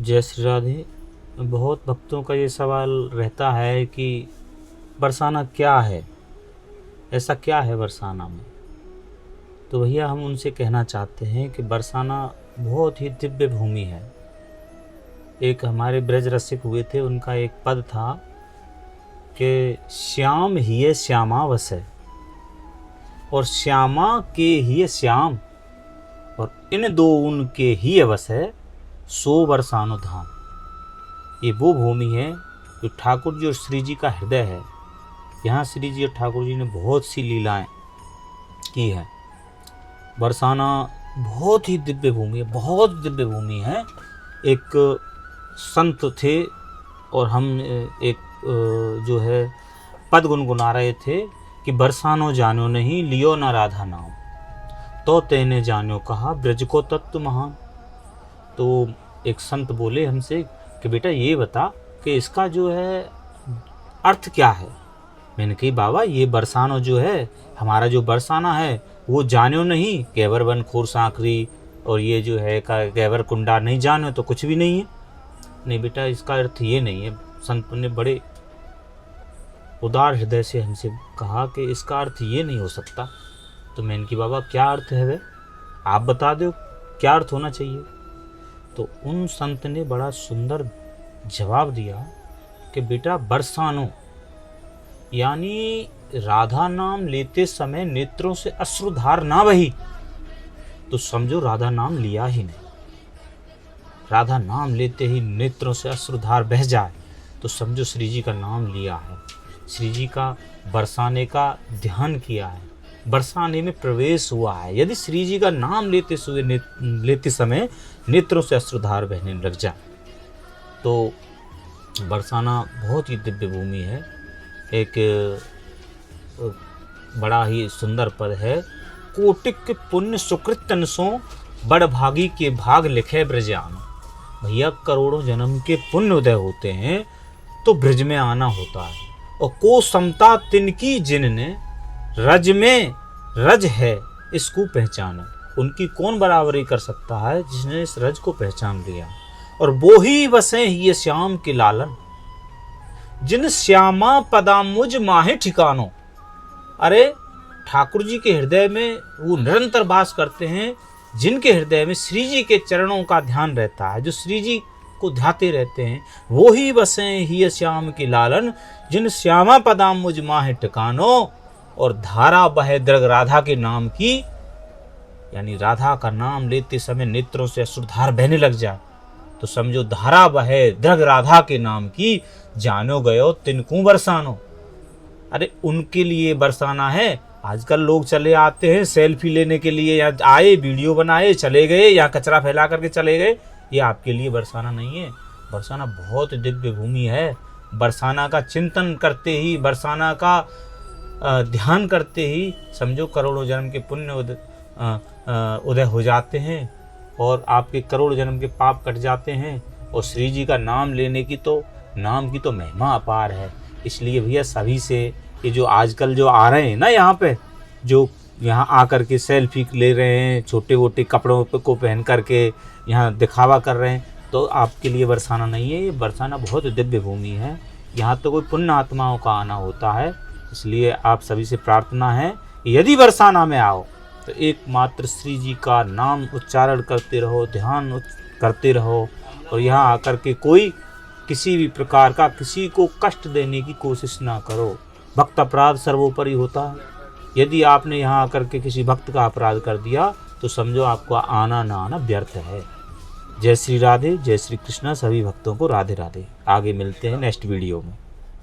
जय श्री राधे। बहुत भक्तों का ये सवाल रहता है कि बरसाना क्या है, ऐसा क्या है बरसाना में। तो भैया हम उनसे कहना चाहते हैं कि बरसाना बहुत ही दिव्य भूमि है। एक हमारे ब्रज रसिक हुए थे, उनका एक पद था कि श्याम ही श्यामा वसै, और श्यामा के ही श्याम, और इन दो उनके ही वसै, सो बरसानो धाम। ये वो भूमि है जो ठाकुर जी और श्री जी का हृदय है। यहाँ श्री जी और ठाकुर जी ने बहुत सी लीलाएं की हैं। बरसाना बहुत ही दिव्य भूमि है, बहुत दिव्य भूमि है। एक संत थे और हम एक जो है पद गुनगुना रहे थे कि बरसानो जानो नहीं लियो ना राधा नाम, तो तेने जानो कहा ब्रज को तत्व महान। तो एक संत बोले हमसे कि बेटा ये बता कि इसका जो है अर्थ क्या है। मैंने कही बाबा ये बरसानो जो है, हमारा जो बरसाना है वो जानो नहीं, गैवर बन खोर सांकरी और ये जो है का गैवर कुंडा नहीं जानो तो कुछ भी नहीं है। नहीं बेटा इसका अर्थ ये नहीं है। संत ने बड़े उदार हृदय से हमसे कहा कि इसका अर्थ ये नहीं हो सकता। तो मैंने कहा बाबा क्या अर्थ है वे, आप बता दो क्या अर्थ होना चाहिए। तो उन संत ने बड़ा सुंदर जवाब दिया कि बेटा बरसानो यानी राधा नाम लेते समय नेत्रों से अश्रुधार ना बही तो समझो राधा नाम लिया ही नहीं। राधा नाम लेते ही नेत्रों से अश्रुधार बह जाए तो समझो श्री जी का नाम लिया है, श्री जी का बरसाने का ध्यान किया है, बरसाने में प्रवेश हुआ है। यदि श्री जी का नाम लेते समय नेत्रों से अश्रुधार बहने लग जाए तो बरसाना बहुत ही दिव्य भूमि है। एक बड़ा ही सुंदर पद है, कोटिक पुण्य सुकृत तनसों बड़ भागी के भाग लिखे ब्रजानो। भैया करोड़ों जन्म के पुण्य उदय होते हैं तो ब्रज में आना होता है। और को समता तिनकी जिनने रज में रज है इसको पहचाना। उनकी कौन बराबरी कर सकता है जिसने इस रज को पहचान लिया। और वो ही बसे ये श्याम के लालन, जिन श्यामा पदा मुझ माहे ठिकानो। अरे ठाकुर जी के हृदय में वो निरंतर वास करते हैं, जिनके हृदय में श्री जी के चरणों का ध्यान रहता है, जो श्री जी को ध्याते रहते हैं। वो ही बसे ही श्याम के लालन, जिन श्यामा पदाम मुझ माहे ठिकानो। और धारा बहे द्रग राधा के नाम की, यानी राधा का नाम लेते समय नेत्रों से अश्रुधार बहने लग जाए तो समझो धारा बहे द्रग राधा के नाम की, जानो गयो तिनको बरसानो। अरे उनके लिए बरसाना है। आजकल लोग चले आते हैं सेल्फी लेने के लिए, या आए वीडियो बनाए चले गए, या कचरा फैला करके चले गए। ये आपके लिए बरसाना नहीं है। बरसाना बहुत दिव्य भूमि है। बरसाना का चिंतन करते ही, बरसाना का ध्यान करते ही समझो करोड़ों जन्म के पुण्य उदय हो जाते हैं और आपके करोड़ जन्म के पाप कट जाते हैं। और श्री जी का नाम लेने की तो नाम की तो महिमा अपार है। इसलिए भैया सभी से ये जो आजकल जो आ रहे हैं ना, यहाँ पे जो यहाँ आकर के सेल्फी ले रहे हैं, छोटे मोटे कपड़ों को पहन करके यहाँ दिखावा कर रहे हैं, तो आपके लिए बरसाना नहीं है। ये बरसाना बहुत दिव्य भूमि है। यहाँ तो कोई पुण्य आत्माओं का आना होता है। इसलिए आप सभी से प्रार्थना है यदि बरसाना में आओ तो एकमात्र श्री जी का नाम उच्चारण करते रहो, ध्यान करते रहो। और यहाँ आकर के कोई किसी भी प्रकार का किसी को कष्ट देने की कोशिश ना करो। भक्त अपराध सर्वोपरि होता है। यदि आपने यहाँ आकर के किसी भक्त का अपराध कर दिया तो समझो आपका आना ना आना व्यर्थ है। जय श्री राधे, जय श्री कृष्णा। सभी भक्तों को राधे राधे। आगे मिलते हैं नेक्स्ट वीडियो में।